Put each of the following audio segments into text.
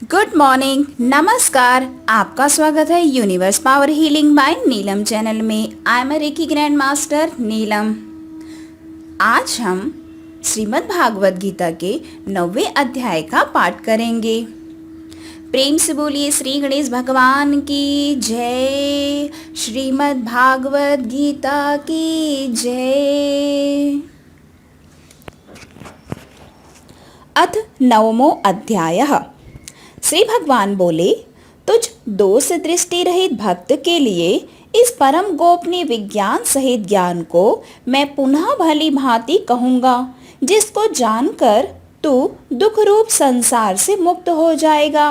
Good morning, नमस्कार। आपका स्वागत है universe power healing by Neelam channel में। I am reiki grand master Neelam. आज हम श्रीमद् भागवत गीता के 9वें अध्याय का पाठ करेंगे। प्रेम से बोलिए श्री गणेश भगवान की जय। श्रीमद् भागवत गीता की जय। अथ 9वां अध्यायः। श्री भगवान बोले, तुझ दोष दृष्टि रहित भक्त के लिए इस परम गोपनीय विज्ञान सहित ज्ञान को मैं पुनः भली भांति कहूँगा, जिसको जानकर तू दुख रूप संसार से मुक्त हो जाएगा।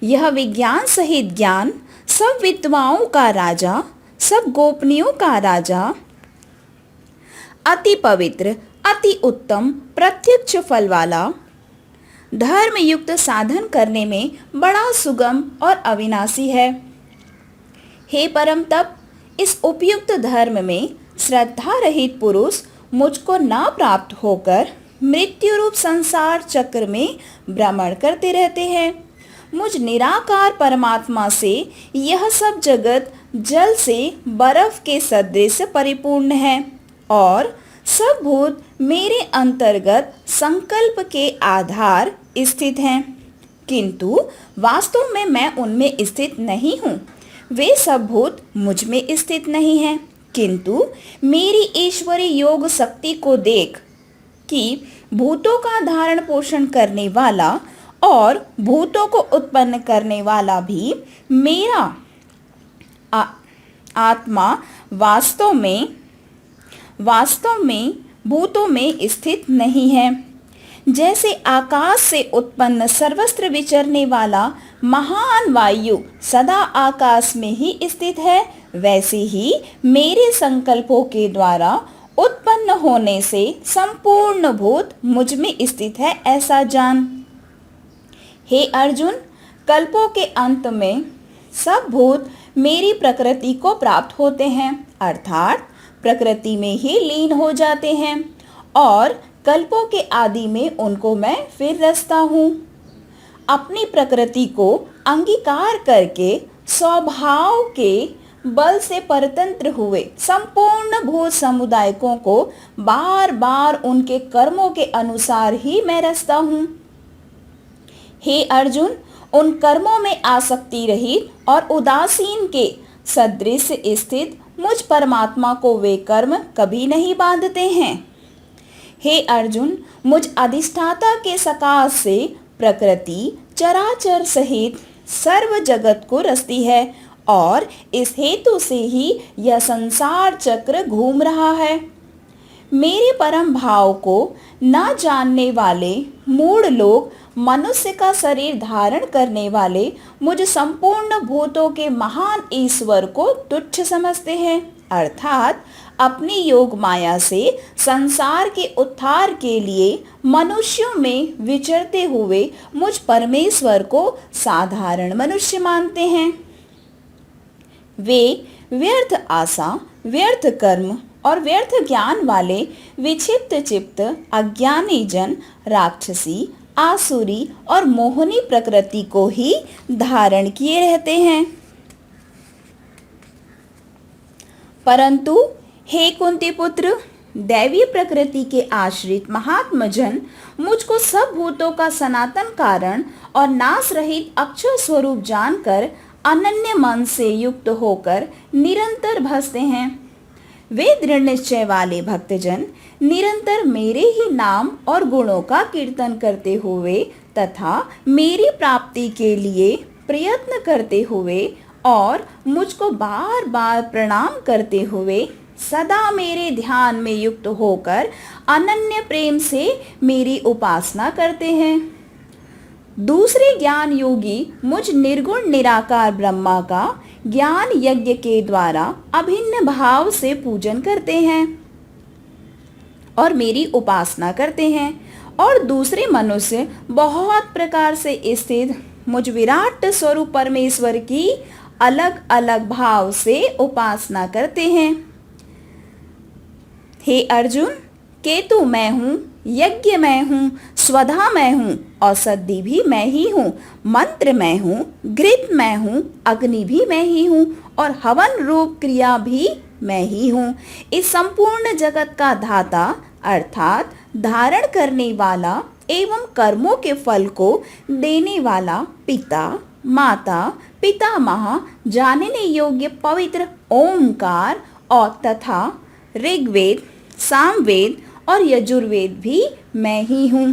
यह विज्ञान सहित ज्ञान सब विद्वाओं का राजा, सब गोपनीयों का राजा, अति पवित्र, अति उत्तम, प्रत्यक्ष फल वाला, धर्म युक्त साधन करने में बड़ा सुगम और अविनाशी है। हे परम तप, इस उपयुक्त धर्म में श्रद्धा रहित पुरुष मुझको न प्राप्त होकर मृत्यु रूप संसार चक्र में भ्रमण करते रहते हैं। मुझ निराकार परमात्मा से यह सब जगत जल से बर्फ के सदृश परिपूर्ण है और सब भूत मेरे अंतर्गत संकल्प के आधार स्थित हैं, किंतु वास्तव में मैं उनमें स्थित नहीं हूँ। वे सब भूत मुझ में स्थित नहीं हैं, किंतु मेरी ईश्वरी योग शक्ति को देख कि भूतों का धारण पोषण करने वाला और भूतों को उत्पन्न करने वाला भी मेरा आत्मा वास्तव में भूतों में स्थित नहीं है। जैसे आकाश से उत्पन्न सर्वत्र विचरने वाला महान वायु सदा आकाश में ही स्थित है, वैसे ही मेरे संकल्पों के द्वारा उत्पन्न होने से संपूर्ण भूत मुझ में स्थित है, ऐसा जान। हे अर्जुन, कल्पों के अंत में सब भूत मेरी प्रकृति को प्राप्त होते हैं, अर्थात प्रकृति में ही लीन हो जाते हैं और कल्पों के आदि में उनको मैं फिर रचता हूँ। अपनी प्रकृति को अंगीकार करके स्वभाव के बल से परतंत्र हुए संपूर्ण भूत समुदायों को बार बार उनके कर्मों के अनुसार ही मैं रचता हूँ। हे अर्जुन, उन कर्मों में आसक्ति रहित और उदासीन के सदृश स्थित मुझ परमात्मा को वे कर्म कभी नहीं बांधते हैं। हे अर्जुन, मुझ अधिष्ठाता के सकाश से प्रकृति चराचर सहित सर्व जगत को रचती है और इस हेतु से ही यह संसार चक्र घूम रहा है। मेरे परम भाव को न जानने वाले मूढ़ लोग मनुष्य का शरीर धारण करने वाले मुझ संपूर्ण भूतों के महान ईश्वर को तुच्छ समझते हैं, अर्थात अपनी योग माया से संसार के उद्धार के लिए मनुष्यों में विचरते हुए मुझ परमेश्वर को साधारण मनुष्य मानते हैं। वे व्यर्थ आशा, व्यर्थ कर्म और व्यर्थ ज्ञान वाले विक्षिप्त चित्त अज्ञानी जन राक्षसी, आसुरी और मोहनी प्रकृति को ही धारण किए रहते हैं। परंतु हे कुंती पुत्र, दैवीय प्रकृति के आश्रित महात्मा जन मुझको सब भूतों का सनातन कारण और नाश रहित अक्षर स्वरूप जानकर अनन्य मन से युक्त होकर निरंतर भजते हैं। वे दृढ़ निश्चय वाले भक्तजन निरंतर मेरे ही नाम और गुणों का कीर्तन करते हुए तथा मेरी प्राप्ति के लिए प्रयत्न करते हुए और मुझको बार बार प्रणाम करते हुए सदा मेरे ध्यान में युक्त होकर अनन्य प्रेम से मेरी उपासना करते हैं। दूसरे ज्ञान योगी मुझ निर्गुण निराकार ब्रह्मा का ज्ञान यज्ञ के द्वारा अभिन्न भाव से पूजन करते हैं और मेरी उपासना करते हैं, और दूसरे मनुष्य बहुत प्रकार से स्थित मुझ विराट स्वरूप परमेश्वर की अलग अलग भाव से उपासना करते हैं। हे अर्जुन, केतु मैं हूँ, यज्ञ मैं हूँ, स्वधा मैं हूँ, औषधि भी मैं ही हूँ, मंत्र मैं हूँ, घृत मैं हूँ, अग्नि भी मैं ही हूँ और हवन रूप क्रिया भी मैं ही हूँ। इस संपूर्ण जगत का धाता अर्थात धारण करने वाला एवं कर्मों के फल को देने वाला पिता, माता, पितामह, जानने योग्य पवित्र ओंकार और तथा ऋग्वेद, सामवेद और यजुर्वेद भी मैं ही हूँ।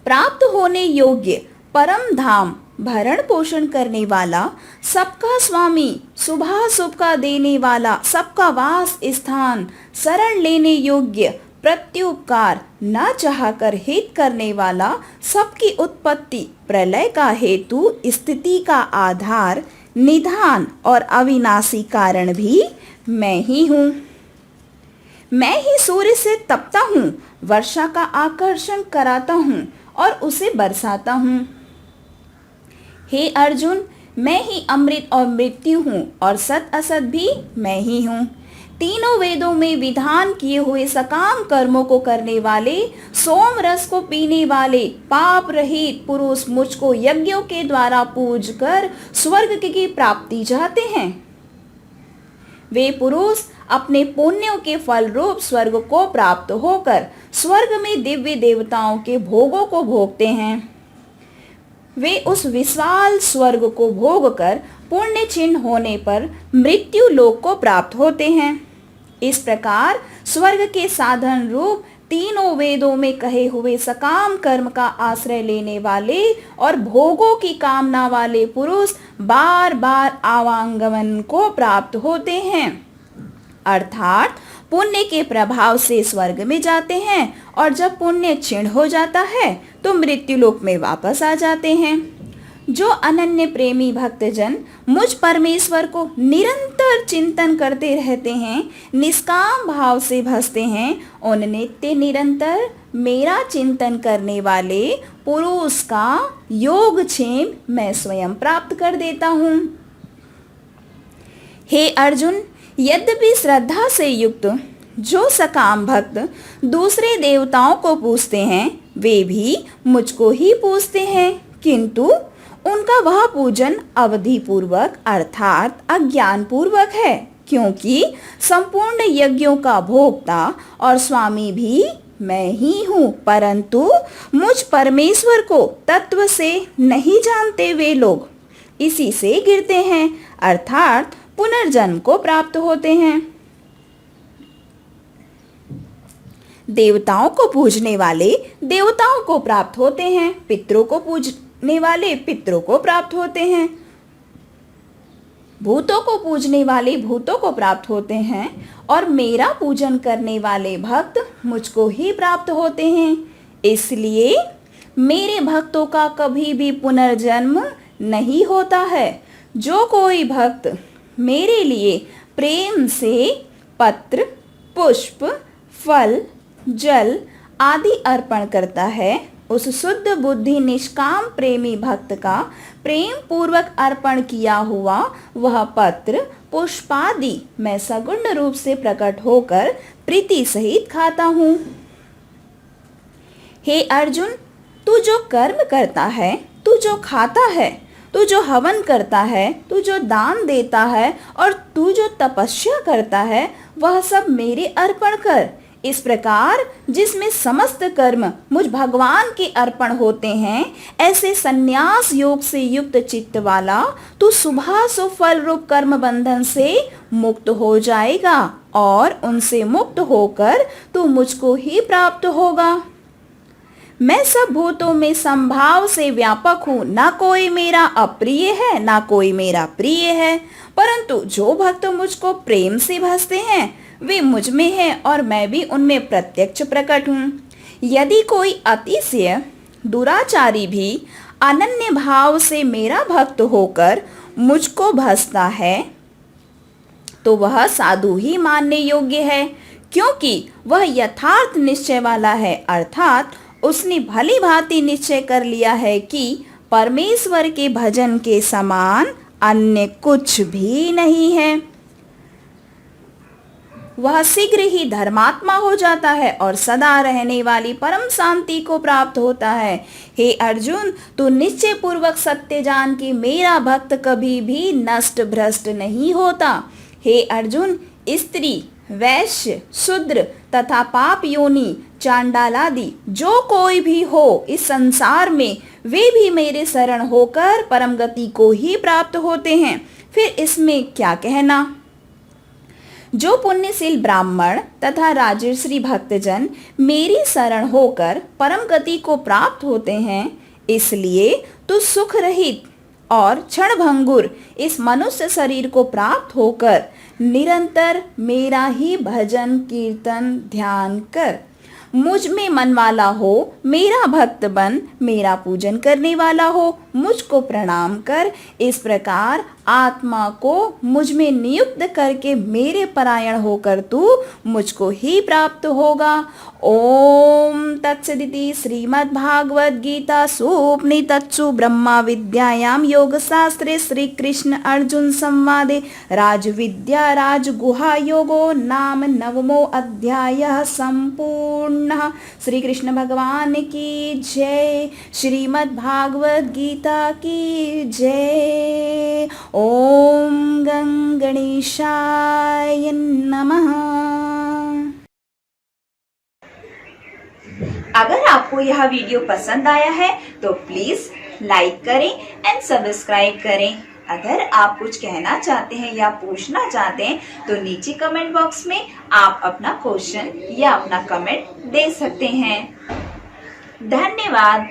प्राप्त होने योग्य परम धाम भरण पोषण करने वाला, सबका स्वामी, शुभाशुभ का देने वाला, सबका वास स्थान, शरण लेने योग्य, प्रत्युपकार न चाहकर हित करने वाला, सबकी उत्पत्ति प्रलय का हेतु, स्थिति का आधार, निधान और अविनाशी कारण भी मैं ही हूँ। मैं ही सूर्य से तपता हूँ, वर्षा का आकर्षण कराता हूँ और उसे बरसाता हूँ। हे अर्जुन, मैं ही अमृत और मृत्यु हूँ और सत असत भी मैं ही हूँ। तीनों वेदों में विधान किए हुए सकाम कर्मों को करने वाले, सोम रस को पीने वाले, पाप रहित पुरुष मुझको यज्ञों के द्वारा पूज कर स्वर्ग की प्राप्ति चाहते हैं। वे पुरुष अपने पुण्यों के फल रूप स्वर्ग को प्राप्त होकर स्वर्ग में दिव्य देवताओं के भोगों को भोगते हैं। वे उस विशाल स्वर्ग को भोग कर पुण्य चिन्ह होने पर मृत्यु लोक को प्राप्त होते हैं। इस प्रकार स्वर्ग के साधन रूप तीनों वेदों में कहे हुए सकाम कर्म का आश्रय लेने वाले और भोगों की कामना वाले पुरुष बार बार आवागमन को प्राप्त होते हैं, अर्थात पुण्य के प्रभाव से स्वर्ग में जाते हैं और जब पुण्य क्षीण हो जाता है तो मृत्यु लोक में वापस आ जाते हैं। जो अनन्य प्रेमी भक्तजन मुझ परमेश्वर को निरंतर चिंतन करते रहते हैं, निष्काम भाव से भजते हैं, उन नित्य निरंतर मेरा चिंतन करने वाले पुरुष का योगक्षेम मैं स्वयं प्राप्त कर देता हूँ। हे अर्जुन, यद्यपि श्रद्धा से युक्त जो सकाम भक्त दूसरे देवताओं को पूजते हैं, वे भी मुझको ही पूजते हैं, किंतु उनका वह पूजन अवधि पूर्वक अर्थात अज्ञान पूर्वक है, क्योंकि संपूर्ण यज्ञों का भोक्ता और स्वामी भी मैं ही हूँ, परंतु मुझ परमेश्वर को तत्व से नहीं जानते वे लोग इसी से गिरते हैं, अर्थात पुनर्जन्म को प्राप्त होते हैं। देवताओं को पूजने वाले देवताओं को प्राप्त होते हैं, पितरों को पूजने वाले पितरों को प्राप्त होते हैं, भूतों को पूजने वाले भूतों को प्राप्त होते हैं और मेरा पूजन करने वाले भक्त मुझको ही प्राप्त होते हैं। इसलिए मेरे भक्तों का कभी भी पुनर्जन्म नहीं होता है। जो कोई भक्त मेरे लिए प्रेम से पत्र, पुष्प, फल, जल आदि अर्पण करता है, उस शुद्ध बुद्धि निष्काम प्रेमी भक्त का प्रेम पूर्वक अर्पण किया हुआ वह पत्र, पुष्पादि मैं सगुण रूप से प्रकट होकर प्रीति सहित खाता हूँ। हे अर्जुन, तू जो कर्म करता है, तू जो खाता है, तू जो हवन करता है, तू जो दान देता है और तू जो तपस्या करता है, वह सब मेरे अर्पण कर। इस प्रकार जिसमें समस्त कर्म मुझ भगवान के अर्पण होते हैं, ऐसे संन्यास योग से युक्त चित्त वाला तू शुभाशुभ फल रूप कर्म बंधन से मुक्त हो जाएगा और उनसे मुक्त होकर तू मुझको ही प्राप्त होगा। मैं सब भूतों में संभाव से व्यापक हूँ, ना कोई मेरा अप्रिय है ना कोई मेरा प्रिय है, परंतु जो भक्त मुझको प्रेम से भजते हैं वे मुझ में हैं और मैं भी उनमें प्रत्यक्ष प्रकट हूँ। यदि कोई अतिशय दुराचारी भी अनन्य भाव से मेरा भक्त होकर मुझको भजता है तो वह साधु ही मानने योग्य है, क्योंकि वह यथार्थ निश्चय वाला है, अर्थात उसने भली भांति निश्चय कर लिया है कि परमेश्वर के भजन के समान अन्य कुछ भी नहीं है। वह शीघ्र ही धर्मात्मा हो जाता है और सदा रहने वाली परम शांति को प्राप्त होता है। हे अर्जुन, तू निश्चय पूर्वक सत्य जान कि मेरा भक्त कभी भी नष्ट भ्रष्ट नहीं होता। हे अर्जुन, स्त्री, वैश्य, शूद्र तथा पाप योनि, चांडालादि जो कोई भी हो इस संसार में, वे भी मेरे शरण होकर परम गति को ही प्राप्त होते हैं। फिर इसमें क्या कहना। जो पुण्यशील ब्राह्मण तथा राजर्षि भक्तजन मेरी शरण होकर परम गति को प्राप्त होते हैं, इसलिए तू सुख रहित और क्षणभंगुर इस मनुष्य शरीर को प्राप्त होकर निरंतर मेरा ही भजन कीर्तन ध्यान कर। मुझ में मन वाला हो, मेरा भक्त बन, मेरा पूजन करने वाला हो, मुझको प्रणाम कर। इस प्रकार आत्मा को मुझ में नियुक्त करके मेरे परायण होकर तू मुझको ही प्राप्त होगा। ओम तत्सदिति श्रीमद्भागवत गीता सुपनिषत्सु ब्रह्मा विद्यायां योग शास्त्रे श्री कृष्ण अर्जुन संवादे राजविद्या राजगुहा योगो नाम नवमो अध्यायः संपूर्णः। श्री कृष्ण भगवान की जय। श्रीमद्भागवत गीता की जय। ओम गणेशाय नमः। अगर आपको यह वीडियो पसंद आया है तो प्लीज लाइक करें एंड सब्सक्राइब करें। अगर आप कुछ कहना चाहते हैं या पूछना चाहते हैं तो नीचे कमेंट बॉक्स में आप अपना क्वेश्चन या अपना कमेंट दे सकते हैं। धन्यवाद।